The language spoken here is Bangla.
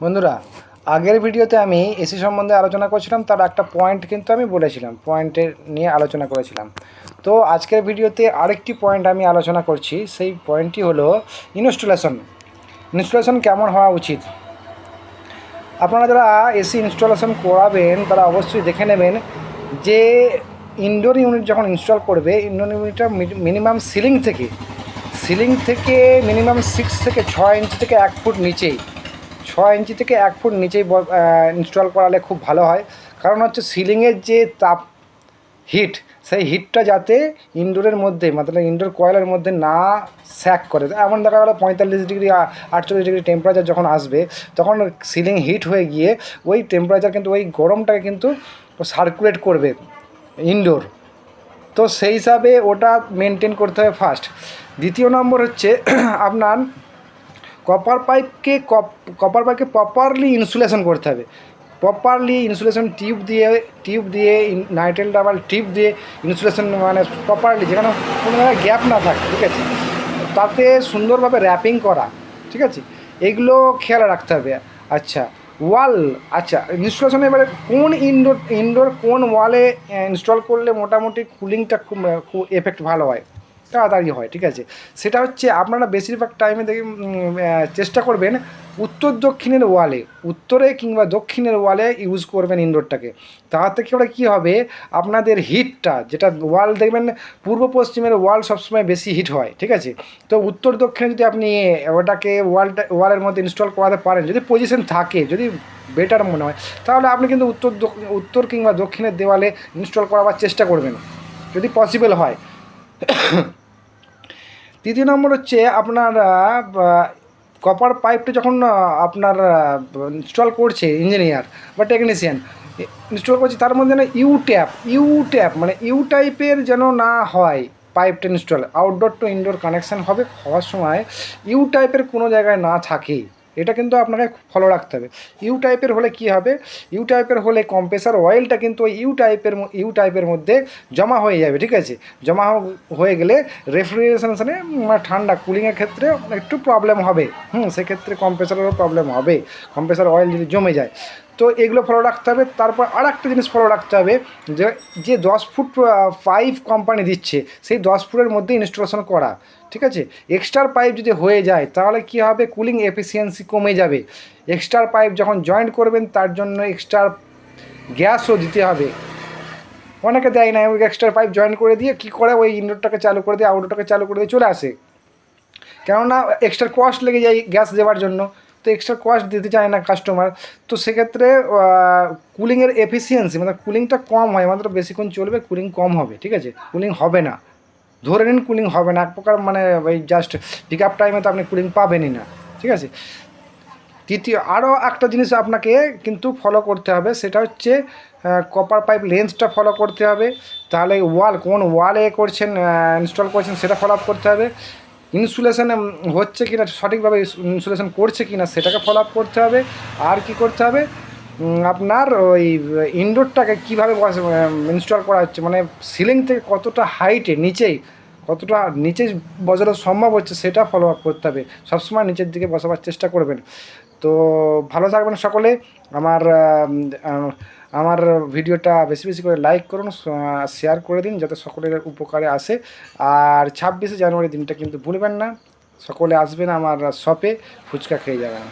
বন্ধুরা, আগের ভিডিওতে আমি এসি সম্বন্ধে আলোচনা করছিলাম, তার একটা পয়েন্ট কিন্তু আমি বলেছিলাম, পয়েন্টের নিয়ে আলোচনা করেছিলাম। তো আজকের ভিডিওতে আরেকটি পয়েন্ট আমি আলোচনা করছি। সেই পয়েন্টটি হলো ইনস্টলেশন কেমন হওয়া উচিত। আপনারা যারা এসি ইনস্টলেশন করাবেন তারা অবশ্যই দেখে নেবেন যে ইনডোর ইউনিট যখন ইনস্টল করবে, ইনডোর ইউনিটটা মিনিমাম সিলিং থেকে মিনিমাম 6 থেকে 6 ইঞ্চি থেকে 1 ফুট নিচেই 6 ইঞ্চি থেকে 1 ফুট নিচেই ইনস্টল করালে খুব ভালো হয়। কারণ হচ্ছে সিলিংয়ের যে তাপ হিট, সেই হিটটা যাতে ইনডোরের মধ্যে মানে ইনডোর কয়েলের মধ্যে না স্যাক করে। এমন দেখা গেলো 45 ডিগ্রি 48 ডিগ্রি টেম্পারেচার যখন আসবে, তখন সিলিং হিট হয়ে গিয়ে ওই টেম্পারেচার কিন্তু ওই গরমটাকে কিন্তু সার্কুলেট করবে ইনডোর। তো সেই হিসাবে ওটা মেনটেন করতে হবে ফার্স্ট। দ্বিতীয় নম্বর হচ্ছে আপনার কপার পাইপকে প্রপারলি ইনসুলেশন করতে হবে। প্রপারলি ইনসুলেশন টিউব দিয়ে নাইট্রেল ডাবল টিউব দিয়ে ইনসুলেশন, মানে প্রপারলি, যেখানে কোনো জায়গায় গ্যাপ না থাকে, ঠিক আছে, তাতে সুন্দরভাবে র্যাপিং করা, ঠিক আছে, এগুলো খেয়াল রাখতে হবে। আচ্ছা, ইনস্টলেশন এবারে কোন ইনডোর কোন ওয়ালে ইনস্টল করলে মোটামুটি কুলিংটা খুব এফেক্ট ভালো হয়, তাড়াতাড়ি হয়, ঠিক আছে, সেটা হচ্ছে আপনারা বেশিরভাগ টাইমে চেষ্টা করবেন উত্তরে কিংবা দক্ষিণের ওয়ালে ইউজ করবেন ইনডোরটাকে। তাতে করে কী হবে, আপনাদের হিটটা, যেটা ওয়াল দেখবেন পূর্ব পশ্চিমের ওয়াল সবসময় বেশি হিট হয়, ঠিক আছে, তো উত্তর দক্ষিণে যদি আপনি ওটাকে ওয়ালের মধ্যে ইনস্টল করাতে পারেন, যদি পজিশন থাকে, যদি বেটার মনে হয়, তাহলে আপনি কিন্তু উত্তর কিংবা দক্ষিণের দেওয়ালে ইনস্টল করাবার চেষ্টা করবেন যদি পসিবল হয়। তৃতীয় নম্বর হচ্ছে আপনারা কপার পাইপটা যখন আপনার ইনস্টল করছে ইঞ্জিনিয়ার বা টেকনিশিয়ান ইনস্টল করছে, তার মধ্যে যেন ইউ ট্যাপ মানে ইউ টাইপের যেন না হয়। পাইপটা install outdoor to indoor connection হওয়ার সময় ইউ টাইপের কোনো জায়গায় না থাকে, এটা কিন্তু আপনাকে ফলো রাখতে হবে। ইউ টাইপের হলে কি হবে, ইউ টাইপের হলে কম্প্রেসার অয়েলটা কিন্তু ইউ টাইপের মধ্যে জমা হয়ে যাবে, ঠিক আছে, জমা হয়ে গেলে রেফ্রিজারেশনে ঠান্ডা কুলিংয়ের ক্ষেত্রে একটু প্রবলেম হবে। সেক্ষেত্রে কম্প্রেসারেরও প্রবলেম হবে, কম্প্রেসার অয়েল যদি জমে যায়। তো এগুলো ফলো রাখতে হবে। তারপর আর একটা জিনিস ফলো রাখতে হবে, যে 10 ফুট পাইপ কোম্পানি দিচ্ছে, সেই 10 ফুটের মধ্যে ইনস্টলেশন করা, ঠিক আছে। এক্সট্রা পাইপ যদি হয়ে যায় তাহলে কী হবে, কুলিং এফিসিয়েন্সি কমে যাবে। এক্সট্রা পাইপ যখন জয়েন্ট করবেন তার জন্য এক্সট্রা গ্যাসও দিতে হবে। অনেকে দেয় না, ওই এক্সট্রা পাইপ জয়েন করে দিয়ে কী করে, ওই ইনডোরটাকে চালু করে দিয়ে আউটডোরটাকে চালু করে দিয়ে চলে আসে, কেননা এক্সট্রা কস্ট লেগে যায় গ্যাস দেওয়ার জন্য, তো এক্সট্রা কস্ট দিতে চায় না কাস্টমার। তো সেক্ষেত্রে কুলিংয়ের এফিসিয়েন্সি মানে কুলিংটা কম হয়, মাত্র বেশিক্ষণ চলবে, কুলিং কম হবে, ঠিক আছে, কুলিং হবে না, ধরে নিন কুলিং হবে না, এক প্রকার মানে ওই জাস্ট পিক আপ টাইমে তো আপনি কুলিং পাবেনই না, ঠিক আছে। আরও একটা জিনিস আপনাকে কিন্তু ফলো করতে হবে, সেটা হচ্ছে কপার পাইপ লেন্থটা ফলো করতে হবে। তাহলে কোন ওয়ালে ইনস্টল করছেন সেটা ফলো আপ করতে হবে। ইনসুলেশন হচ্ছে কি না, সঠিকভাবে ইনসুলেশন করছে কি না সেটাকে ফলো আপ করতে হবে। আর কি করতে হবে, আপনার ওই ইনডোরটাকে কীভাবে ইনস্টল করা হচ্ছে, মানে সিলিং থেকে কতটা হাইটে কতটা নিচে বসানো সম্ভব হচ্ছে সেটা ফলো আপ করতে হবে। সবসময় নিচের দিকে বসাবার চেষ্টা করবেন। তো ভালো থাকবেন সকলে। আমার ভিডিওটা বেশি বেশি করে লাইক করুন, শেয়ার করে দিন, যাতে সকলের উপকারে আসে। আর 26শে জানুয়ারি দিনটা কিন্তু ভুলবেন না, সকলে আসবেন আমার শপে, ফুচকা খেয়ে যাবেন।